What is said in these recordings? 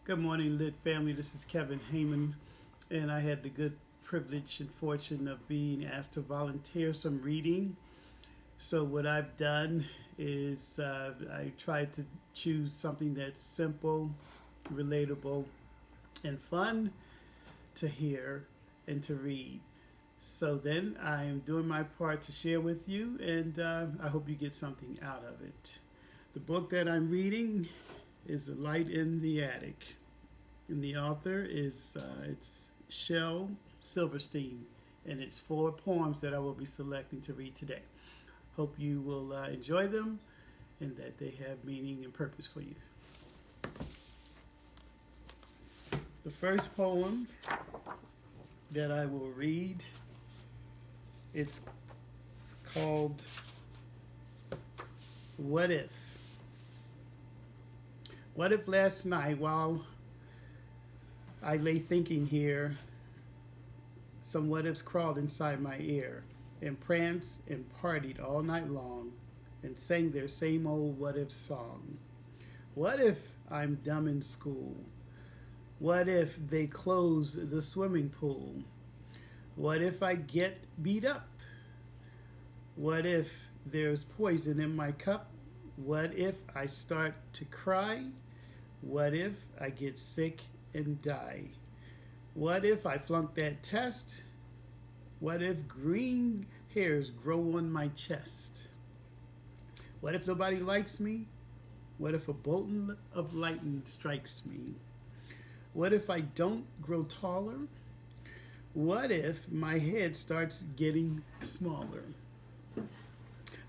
Good morning, Lit family. This is Kevin Hayman, and I had the good privilege and fortune of being asked to volunteer some reading. So, what I've done is I tried to choose something that's simple, relatable, and fun to hear and to read. So, then I am doing my part to share with you, and I hope you get something out of it. The book that I'm reading is A Light in the Attic. And the author is it's Shel Silverstein, and it's 4 poems that I will be selecting to read today. Hope you will enjoy them and that they have meaning and purpose for you. The first poem that I will read, it's called What If? What if last night while I lay thinking here, some what ifs crawled inside my ear and pranced and partied all night long and sang their same old what if song. What if I'm dumb in school? What if they close the swimming pool? What if I get beat up? What if there's poison in my cup? What if I start to cry? What if I get sick and die? What if I flunk that test? What if green hairs grow on my chest? What if nobody likes me? What if a bolt of lightning strikes me? What if I don't grow taller? What if my head starts getting smaller?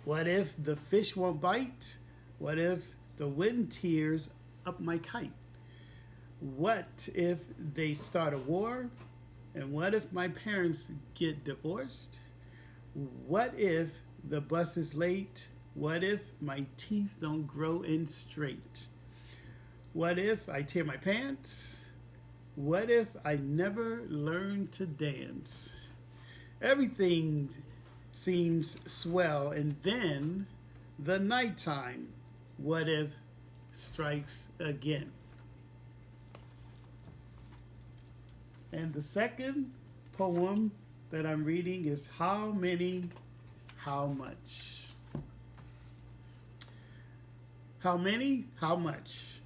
What if the fish won't bite? What if the wind tears up my kite? What if they start a war? And what if my parents get divorced? What if the bus is late? What if my teeth don't grow in straight? What if I tear my pants? What if I never learn to dance? Everything seems swell, and then the nighttime, what if, strikes again. And the second poem that I'm reading is How Many, How Much? How many, how much?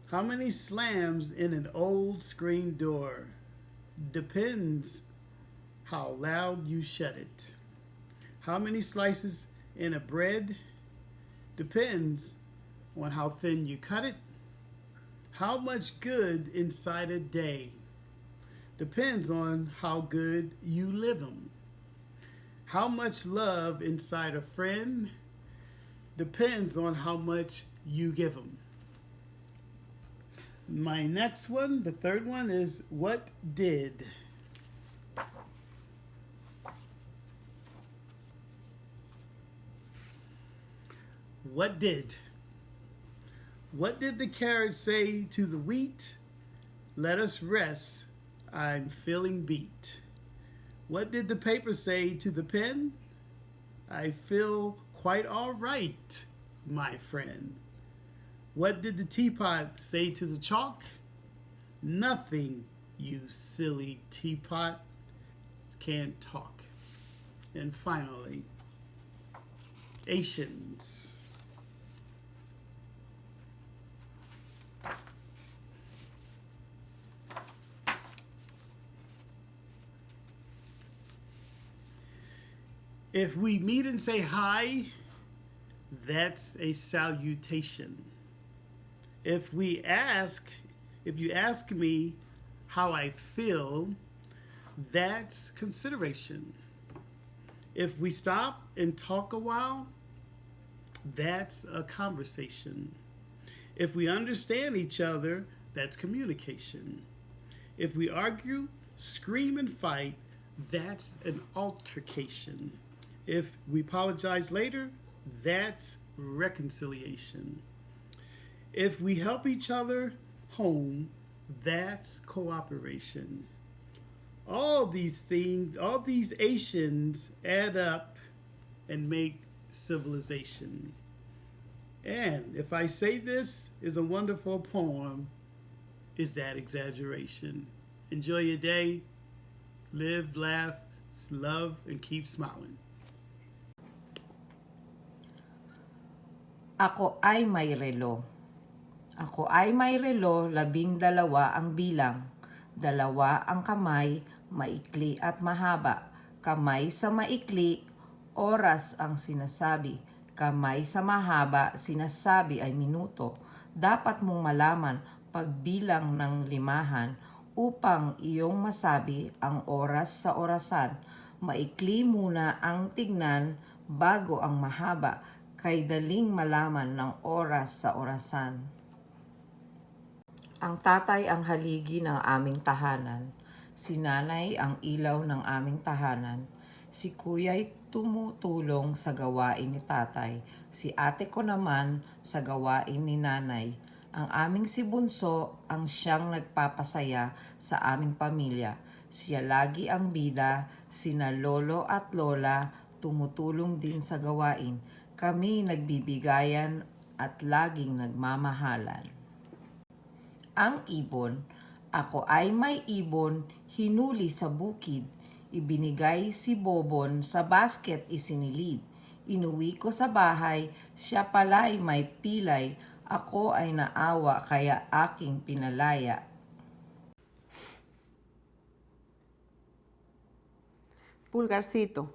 How many slams in an old screen door? Depends how loud you shut it. How many slices in a bread? Depends on how thin you cut it. How much good inside a day? Depends on how good you live them. How much love inside a friend depends on how much you give them. My next one, the third one, is What Did? What did? What did the carrot say to the wheat? Let us rest. I'm feeling beat. What did the paper say to the pen? I feel quite all right, my friend. What did the teapot say to the chalk? Nothing, you silly teapot. Can't talk. And finally, Asians. If we meet and say hi, that's a salutation. If we ask, if you ask me how I feel, that's consideration. If we stop and talk a while, that's a conversation. If we understand each other, that's communication. If we argue, scream, and fight, that's an altercation. If we apologize later, that's reconciliation. If we help each other home, that's cooperation. All these things, all these Asians add up and make civilization. And if I say this is a wonderful poem, is that exaggeration. Enjoy your day. Live, laugh, love, and keep smiling. Ako ay may relo. Ako ay may relo, 12 ang bilang. 2 ang kamay, maikli at mahaba. Kamay sa maikli, oras ang sinasabi. Kamay sa mahaba, sinasabi ay minuto. Dapat mong malaman pagbilang ng limahan upang iyong masabi ang oras sa orasan. Maikli muna ang tignan bago ang mahaba, kay daling malaman ng oras sa orasan. Ang tatay ang haligi ng aming tahanan. Si nanay ang ilaw ng aming tahanan. Si kuya'y tumutulong sa gawain ni tatay. Si ate ko naman sa gawain ni nanay. Ang aming si bunso ang siyang nagpapasaya sa aming pamilya. Siya lagi ang bida, sina lolo at lola tumutulong din sa gawain. Kami nagbibigayan at laging nagmamahalan. Ang ibon, ako ay may ibon, hinuli sa bukid. Ibinigay si Bobon, sa basket isinilid. Inuwi ko sa bahay, siya pala'y may pilay. Ako ay naawa kaya aking pinalaya. Pulgarcito.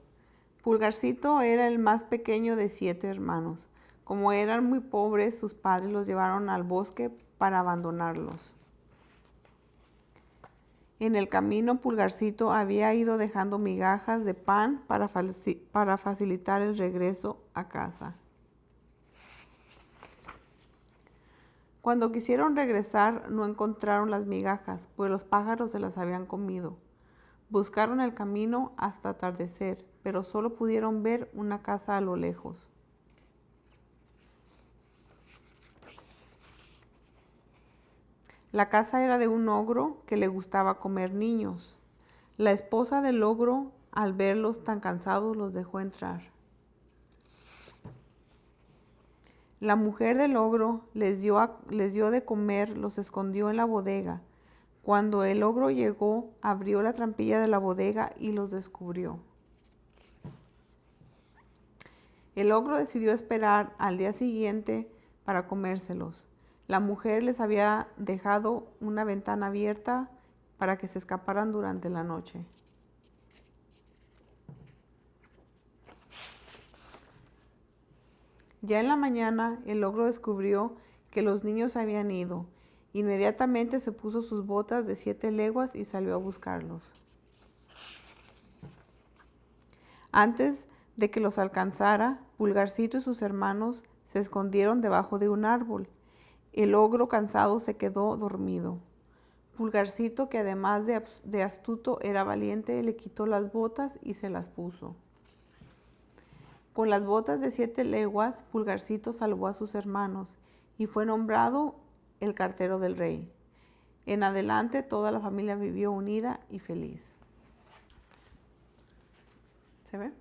Pulgarcito era el más pequeño de 7 hermanos. Como eran muy pobres, sus padres los llevaron al bosque para abandonarlos. En el camino, Pulgarcito había ido dejando migajas de pan para facilitar el regreso a casa. Cuando quisieron regresar, no encontraron las migajas, pues los pájaros se las habían comido. Buscaron el camino hasta atardecer, pero solo pudieron ver una casa a lo lejos. La casa era de un ogro que le gustaba comer niños. La esposa del ogro, al verlos tan cansados, los dejó entrar. La mujer del ogro les dio de comer, los escondió en la bodega. Cuando el ogro llegó, abrió la trampilla de la bodega y los descubrió. El ogro decidió esperar al día siguiente para comérselos. La mujer les había dejado una ventana abierta para que se escaparan durante la noche. Ya en la mañana, el ogro descubrió que los niños habían ido. Inmediatamente se puso sus botas de 7 leguas y salió a buscarlos. Antes de que los alcanzara, Pulgarcito y sus hermanos se escondieron debajo de un árbol. El ogro cansado se quedó dormido. Pulgarcito, que además de astuto era valiente, le quitó las botas y se las puso. Con las botas de 7 leguas, Pulgarcito salvó a sus hermanos y fue nombrado el cartero del rey. En adelante, toda la familia vivió unida y feliz. ¿Se ve?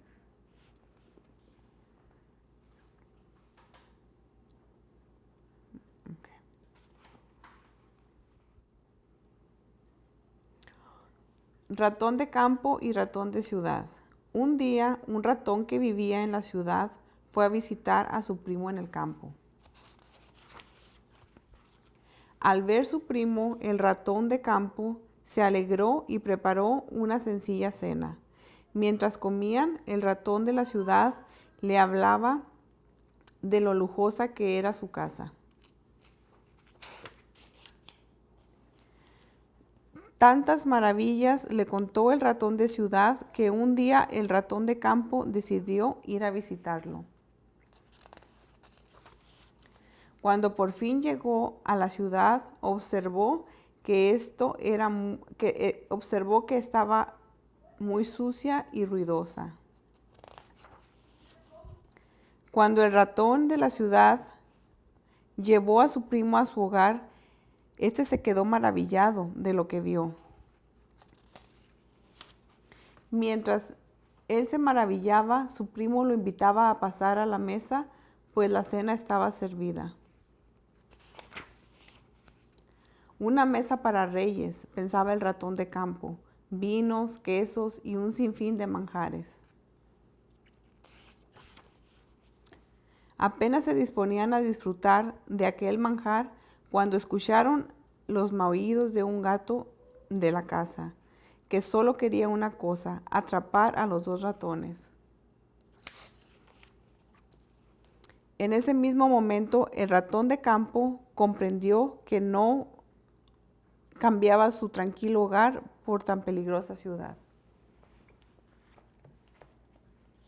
Okay. Ratón de campo y ratón de ciudad. Un día, un ratón que vivía en la ciudad fue a visitar a su primo en el campo. Al ver su primo, el ratón de campo, se alegró y preparó una sencilla cena. Mientras comían, el ratón de la ciudad le hablaba de lo lujosa que era su casa. Tantas maravillas le contó el ratón de ciudad que un día el ratón de campo decidió ir a visitarlo. Cuando por fin llegó a la ciudad, observó que estaba muy sucia y ruidosa. Cuando el ratón de la ciudad llevó a su primo a su hogar, este se quedó maravillado de lo que vio. Mientras él se maravillaba, su primo lo invitaba a pasar a la mesa, pues la cena estaba servida. Una mesa para reyes, pensaba el ratón de campo, vinos, quesos y un sinfín de manjares. Apenas se disponían a disfrutar de aquel manjar cuando escucharon los maullidos de un gato de la casa, que solo quería una cosa, atrapar a los dos ratones. En ese mismo momento, el ratón de campo comprendió que no cambiaba su tranquilo hogar por tan peligrosa ciudad.